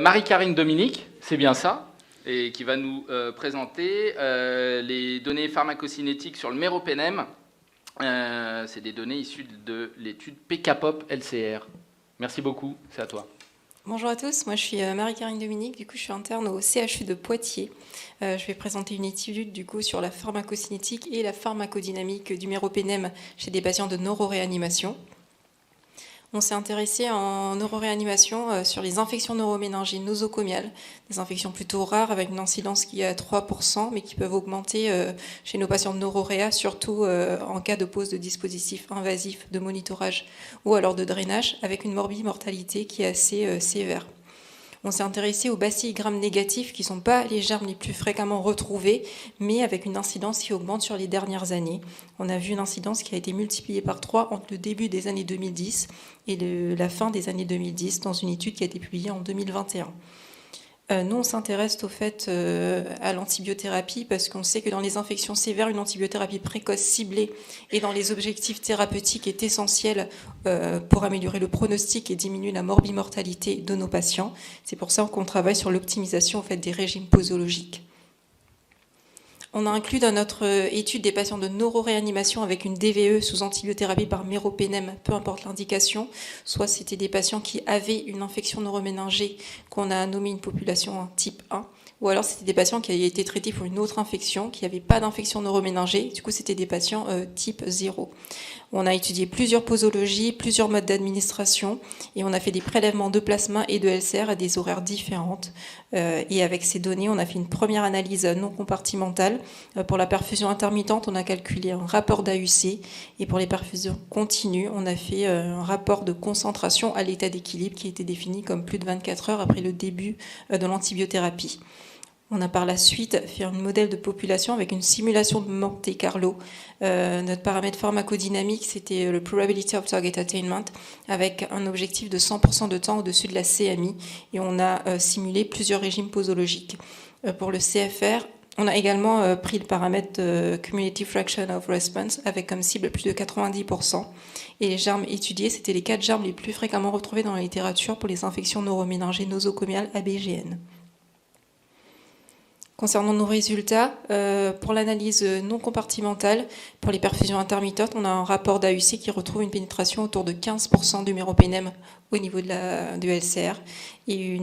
Marie-Carine Dominique, c'est bien ça, et qui va nous présenter les données pharmacocinétiques sur le méropenem. C'est des données issues de l'étude PKPOP-LCR. Merci beaucoup, c'est à toi. Bonjour à tous, moi je suis Marie-Carine Dominique, du coup je suis interne au CHU de Poitiers. Je vais présenter une étude du coup sur la pharmacocinétique et la pharmacodynamique du méropenem chez des patients de neuroréanimation. On s'est intéressé en neuroréanimation sur les infections neuroméningées nosocomiales, des infections plutôt rares avec une incidence qui est à 3%, mais qui peuvent augmenter chez nos patients de neuroréa, surtout en cas de pose de dispositifs invasifs de monitorage ou alors de drainage, avec une morbimortalité qui est assez sévère. On s'est intéressé aux bacilles gram négatifs qui ne sont pas les germes les plus fréquemment retrouvés, mais avec une incidence qui augmente sur les dernières années. On a vu une incidence qui a été multipliée par 3 entre le début des années 2010 et la fin des années 2010 dans une étude qui a été publiée en 2021. Nous, on s'intéresse au fait à l'antibiothérapie parce qu'on sait que dans les infections sévères, une antibiothérapie précoce ciblée et dans les objectifs thérapeutiques est essentielle pour améliorer le pronostic et diminuer la morbimortalité de nos patients. C'est pour ça qu'on travaille sur l'optimisation au fait, des régimes posologiques. On a inclus dans notre étude des patients de neuroréanimation avec une DVE sous antibiothérapie par méropenem, peu importe l'indication. Soit c'était des patients qui avaient une infection neuroméningée qu'on a nommé une population type 1, ou alors c'était des patients qui avaient été traités pour une autre infection, qui n'avaient pas d'infection neuroméningée. Du coup, c'était des patients type 0. On a étudié plusieurs posologies, plusieurs modes d'administration, et on a fait des prélèvements de plasma et de LCR à des horaires différentes. Et avec ces données, on a fait une première analyse non compartimentale. Pour la perfusion intermittente, on a calculé un rapport d'AUC, et pour les perfusions continues, on a fait un rapport de concentration à l'état d'équilibre qui était défini comme plus de 24 heures après le début de l'antibiothérapie. On a par la suite fait un modèle de population avec une simulation de Monte Carlo. Notre paramètre pharmacodynamique, c'était le Probability of Target Attainment, avec un objectif de 100% de temps au-dessus de la CMI. Et on a simulé plusieurs régimes posologiques. Pour le CFR, on a également pris le paramètre de Cumulative Fraction of Response, avec comme cible plus de 90%. Et les germes étudiés, c'était les 4 germes les plus fréquemment retrouvés dans la littérature pour les infections neuroméningées nosocomiales ABGN. Concernant nos résultats, pour l'analyse non compartimentale, pour les perfusions intermittentes, on a un rapport d'AUC qui retrouve une pénétration autour de 15% du méropenem au niveau du LCR et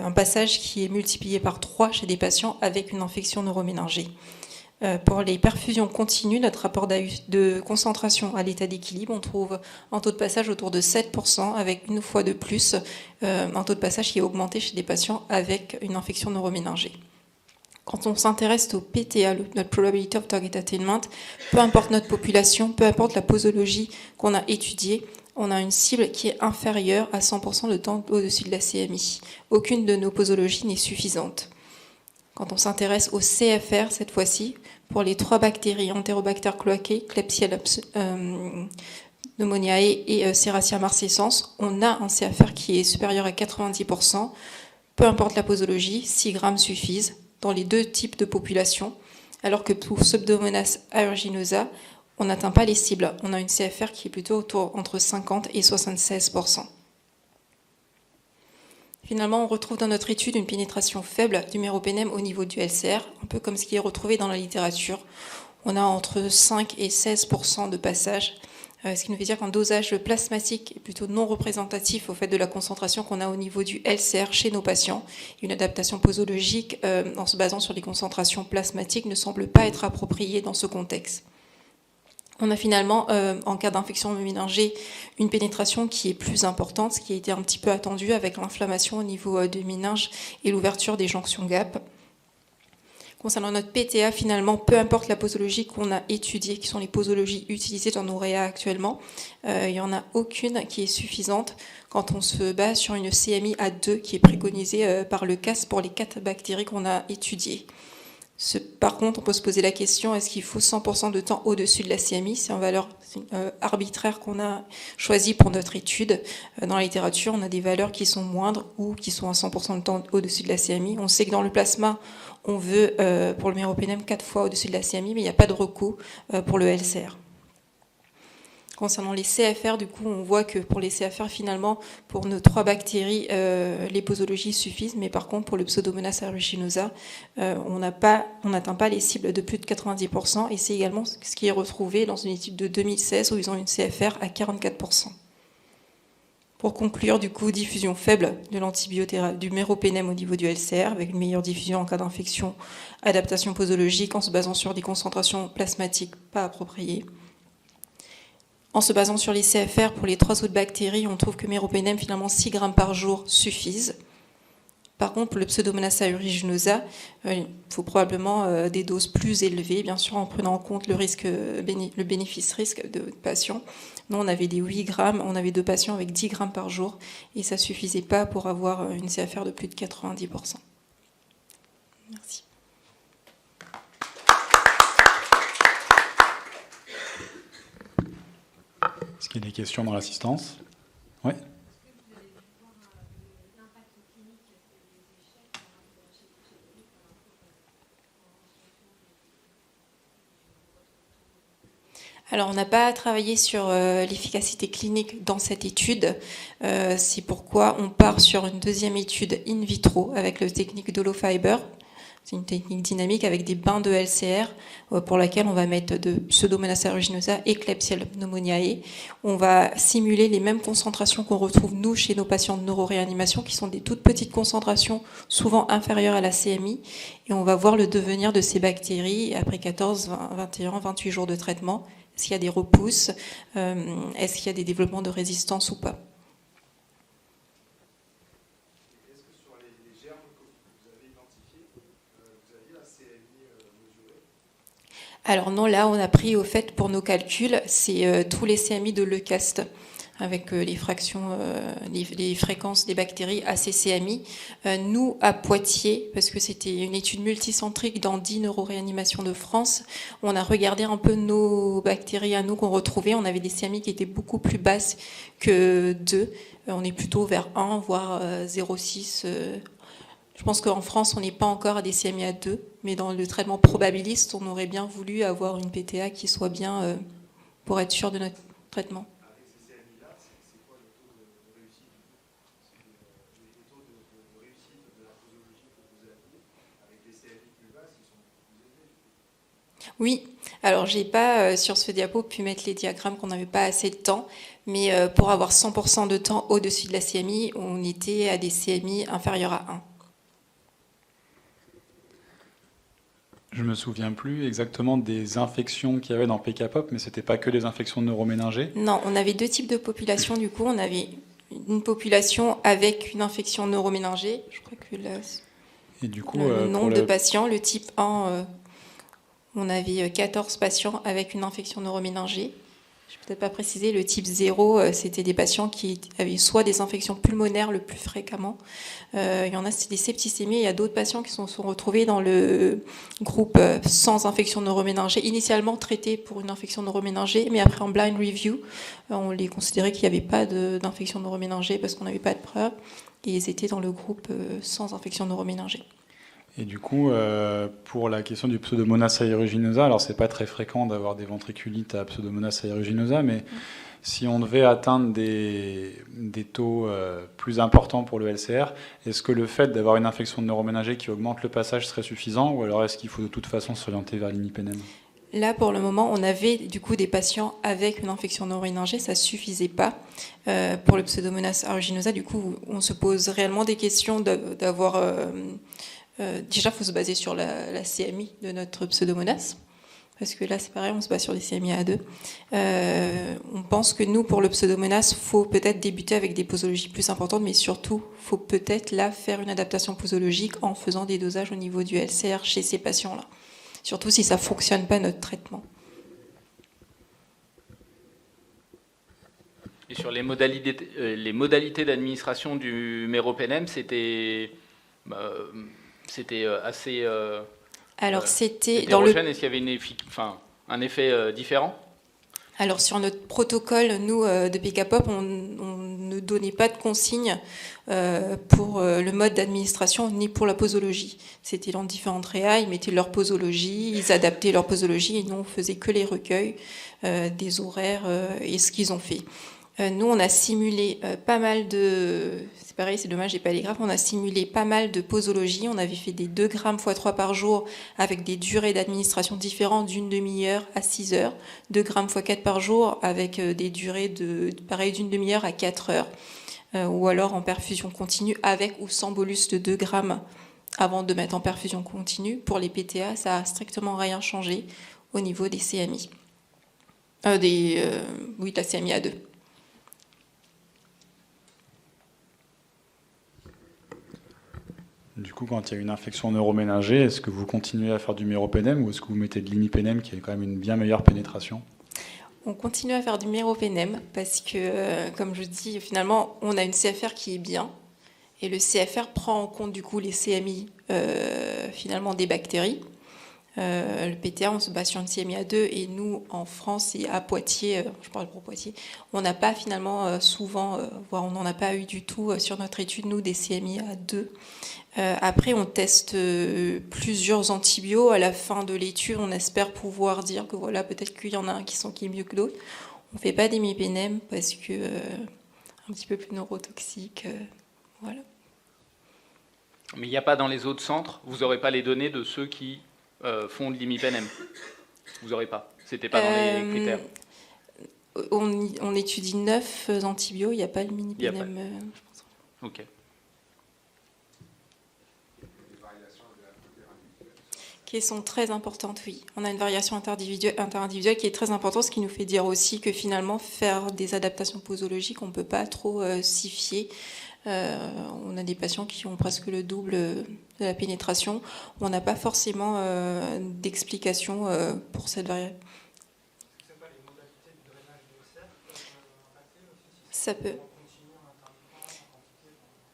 un passage qui est multiplié par 3 chez des patients avec une infection neuroméningée. Pour les perfusions continues, notre rapport de concentration à l'état d'équilibre, on trouve un taux de passage autour de 7%, avec une fois de plus un taux de passage qui est augmenté chez des patients avec une infection neuroméningée. Quand on s'intéresse au PTA, notre Probability of Target Attainment, peu importe notre population, peu importe la posologie qu'on a étudiée, on a une cible qui est inférieure à 100% de temps au-dessus de la CMI. Aucune de nos posologies n'est suffisante. Quand on s'intéresse au CFR, cette fois-ci, pour les 3 bactéries, Enterobacter cloacae, Klebsiella pneumoniae et Serratia marcescens, on a un CFR qui est supérieur à 90%. Peu importe la posologie, 6 grammes suffisent dans les 2 types de populations, alors que pour Pseudomonas aeruginosa, on n'atteint pas les cibles. On a une CFR qui est plutôt entre 50 et 76%. Finalement, on retrouve dans notre étude une pénétration faible du méropenem au niveau du LCR, un peu comme ce qui est retrouvé dans la littérature. On a entre 5 et 16% de passage, ce qui nous veut dire qu'un dosage plasmatique est plutôt non représentatif au fait de la concentration qu'on a au niveau du LCR chez nos patients. Une adaptation posologique en se basant sur les concentrations plasmatiques ne semble pas être appropriée dans ce contexte. On a finalement, en cas d'infection méningée, une pénétration qui est plus importante, ce qui a été un petit peu attendu avec l'inflammation au niveau du méninge et l'ouverture des jonctions GAP. Concernant notre PTA, finalement, peu importe la posologie qu'on a étudiée, qui sont les posologies utilisées dans nos réa actuellement, il n'y en a aucune qui est suffisante quand on se base sur une CMI à 2 qui est préconisée par le CAS pour les 4 bactéries qu'on a étudiées. Par contre, on peut se poser la question, est-ce qu'il faut 100% de temps au-dessus de la CMI? C'est une valeur arbitraire qu'on a choisie pour notre étude. Dans la littérature, on a des valeurs qui sont moindres ou qui sont à 100% de temps au-dessus de la CMI. On sait que dans le plasma, on veut, pour le méropenem, 4 fois au-dessus de la CMI, mais il n'y a pas de recours pour le LCR. Concernant les CFR, du coup, on voit que pour les CFR, finalement, pour nos 3 bactéries, les posologies suffisent, mais par contre, pour le Pseudomonas aeruginosa, on n'atteint pas les cibles de plus de 90%, et c'est également ce qui est retrouvé dans une étude de 2016 où ils ont une CFR à 44%. Pour conclure, du coup, diffusion faible de l'antibiothérapie du méropenem au niveau du LCR, avec une meilleure diffusion en cas d'infection, adaptation posologique en se basant sur des concentrations plasmatiques pas appropriées. En se basant sur les CFR pour les 3 autres bactéries, on trouve que méropenem, finalement, 6 grammes par jour suffisent. Par contre, pour le Pseudomonas aeruginosa, il faut probablement des doses plus élevées, bien sûr, en prenant en compte le bénéfice-risque de patients. Nous, on avait des 8 grammes, on avait 2 patients avec 10 grammes par jour, et ça ne suffisait pas pour avoir une CFR de plus de 90%. Merci. Est-ce qu'il y a des questions dans l'assistance? Oui. Alors, on n'a pas travaillé sur l'efficacité clinique dans cette étude. C'est pourquoi on part sur une deuxième étude in vitro avec la technique d'Holofiber. C'est une technique dynamique avec des bains de LCR pour laquelle on va mettre de Pseudomonas aeruginosa et Klebsiella pneumoniae. On va simuler les mêmes concentrations qu'on retrouve, nous, chez nos patients de neuroréanimation, qui sont des toutes petites concentrations, souvent inférieures à la CMI. Et on va voir le devenir de ces bactéries après 14, 21, 28 jours de traitement. Est-ce qu'il y a des repousses? Est-ce qu'il y a des développements de résistance ou pas? Est-ce que sur les germes que vous avez identifiés, vous aviez la CMI mesurée? Alors non, là, on a pris au fait pour nos calculs, c'est tous les CMI de Leucast, avec les fractions, les fréquences des bactéries à ces CMI. Nous, à Poitiers, parce que c'était une étude multicentrique dans 10 neuroréanimations de France, on a regardé un peu nos bactéries à nous qu'on retrouvait. On avait des CMI qui étaient beaucoup plus basses que 2. On est plutôt vers 1, voire 0,6. Je pense qu'en France, on n'est pas encore à des CMI à 2, mais dans le traitement probabiliste, on aurait bien voulu avoir une PTA qui soit bien pour être sûr de notre traitement. Avec ces CMI-là, c'est quoi le taux de réussite? Les taux de réussite de la posologie que vous aviez, avec les CMI plus basses, ils sont plus élevés. Oui, alors j'ai pas sur ce diapo pu mettre les diagrammes qu'on n'avait pas assez de temps, mais pour avoir 100% de temps au-dessus de la CMI, on était à des CMI inférieurs à 1. Je me souviens plus exactement des infections qu'il y avait dans PKPOP, mais c'était pas que des infections neuroméningées. Non, on avait 2 types de populations du coup. On avait une population avec une infection neuroméningée. Je crois que là, Et du coup, le nombre de patients, le type 1, on avait 14 patients avec une infection neuroméningée. Je ne vais peut-être pas préciser, le type 0, c'était des patients qui avaient soit des infections pulmonaires le plus fréquemment. Il y en a, c'était des septicémies. Il y a d'autres patients qui sont retrouvés dans le groupe sans infection neuroméningée, initialement traités pour une infection neuroméningée, mais après en blind review, on les considérait qu'il n'y avait pas d'infection neuroméningée parce qu'on n'avait pas de preuves. Et ils étaient dans le groupe sans infection neuroméningée. Et du coup, pour la question du Pseudomonas aeruginosa, alors c'est pas très fréquent d'avoir des ventriculites à Pseudomonas aeruginosa, mais si on devait atteindre des taux plus importants pour le LCR, est-ce que le fait d'avoir une infection neuroméningée qui augmente le passage serait suffisant, ou alors est-ce qu'il faut de toute façon s'orienter vers l'imipenem? Là, pour le moment, on avait du coup des patients avec une infection neuroméningée, ça suffisait pas. Pour le Pseudomonas aeruginosa, du coup, on se pose réellement des questions d'avoir... déjà, il faut se baser sur la CMI de notre Pseudomonas, parce que là, c'est pareil, on se base sur des CMI à 2. On pense que nous, pour le Pseudomonas, il faut peut-être débuter avec des posologies plus importantes, mais surtout, il faut peut-être là faire une adaptation posologique en faisant des dosages au niveau du LCR chez ces patients-là. Surtout si ça ne fonctionne pas, notre traitement. Et sur les modalités d'administration du méropenem, c'était assez Alors, c'était hétérogène. Est-ce qu'il y avait un effet différent? Alors sur notre protocole, nous, de PKPOP, on ne donnait pas de consignes pour le mode d'administration ni pour la posologie. C'était dans différentes réas, ils mettaient leur posologie, ils adaptaient leur posologie et nous on faisait que les recueils des horaires et ce qu'ils ont fait. Nous on a simulé pas mal de... C'est pareil, c'est dommage, j'ai pas les graphes. On a simulé pas mal de posologie. On avait fait des 2 grammes x 3 par jour avec des durées d'administration différentes d'une demi-heure à 6 heures. 2 grammes x 4 par jour avec des durées pareil d'une demi-heure à 4 heures. Ou alors en perfusion continue avec ou sans bolus de 2 grammes avant de mettre en perfusion continue. Pour les PTA, ça a strictement rien changé au niveau des CMI. Oui, de la CMI A2. Du coup, quand il y a une infection neuroméningée, est-ce que vous continuez à faire du méropénème ou est-ce que vous mettez de l'imipénème qui a quand même une bien meilleure pénétration? On continue à faire du méropénème parce que, comme je dis, finalement, on a une CFR qui est bien et le CFR prend en compte du coup les CMI finalement des bactéries. Le PTA, on se base sur une CMI A2 et nous, en France et à Poitiers, je parle pour Poitiers, on n'a pas finalement souvent, voire on n'en a pas eu du tout sur notre étude, nous, des CMI A2. Après, on teste plusieurs antibiotiques. À la fin de l'étude, on espère pouvoir dire que voilà, peut-être qu'il y en a un qui est mieux que d'autres. On ne fait pas d'imipénème parce que un petit peu plus neurotoxique. Voilà. Mais il n'y a pas dans les autres centres, vous n'aurez pas les données de ceux qui font de l'imipénème. Vous n'aurez pas. C'était pas dans les critères. On étudie 9 antibiotiques, il n'y a pas le mini-pénème. Je pense. Ok. Qui sont très importantes, oui. On a une variation interindividuelle qui est très importante, ce qui nous fait dire aussi que finalement, faire des adaptations posologiques, on ne peut pas trop s'y fier. On a des patients qui ont presque le double de la pénétration. On n'a pas forcément d'explication pour cette variable. C'est pas les modalités de drainage de cercle Ça peut.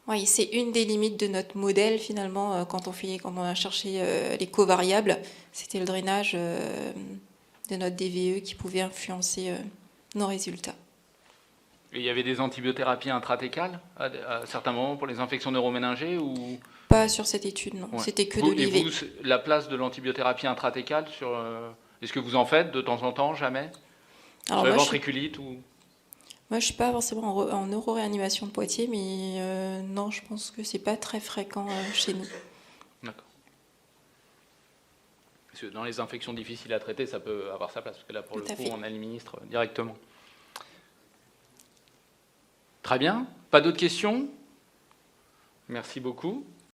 Oui, c'est une des limites de notre modèle finalement quand on a cherché les covariables, c'était le drainage de notre DVE qui pouvait influencer nos résultats. Et il y avait des antibiothérapies intratécales à certains moments pour les infections neuroméningées ou... Pas sur cette étude, non. Ouais. C'était que de l'IV. Et vous, la place de l'antibiothérapie intratécale sur... Est-ce que vous en faites de temps en temps, jamais? Alors, sur la ventriculite ou... Moi, je ne suis pas forcément en neuroréanimation de Poitiers, mais non, je pense que ce n'est pas très fréquent chez nous. D'accord. Parce que dans les infections difficiles à traiter, ça peut avoir sa place, parce que là, pour le coup, on administre directement. Très bien. Pas d'autres questions? Merci beaucoup.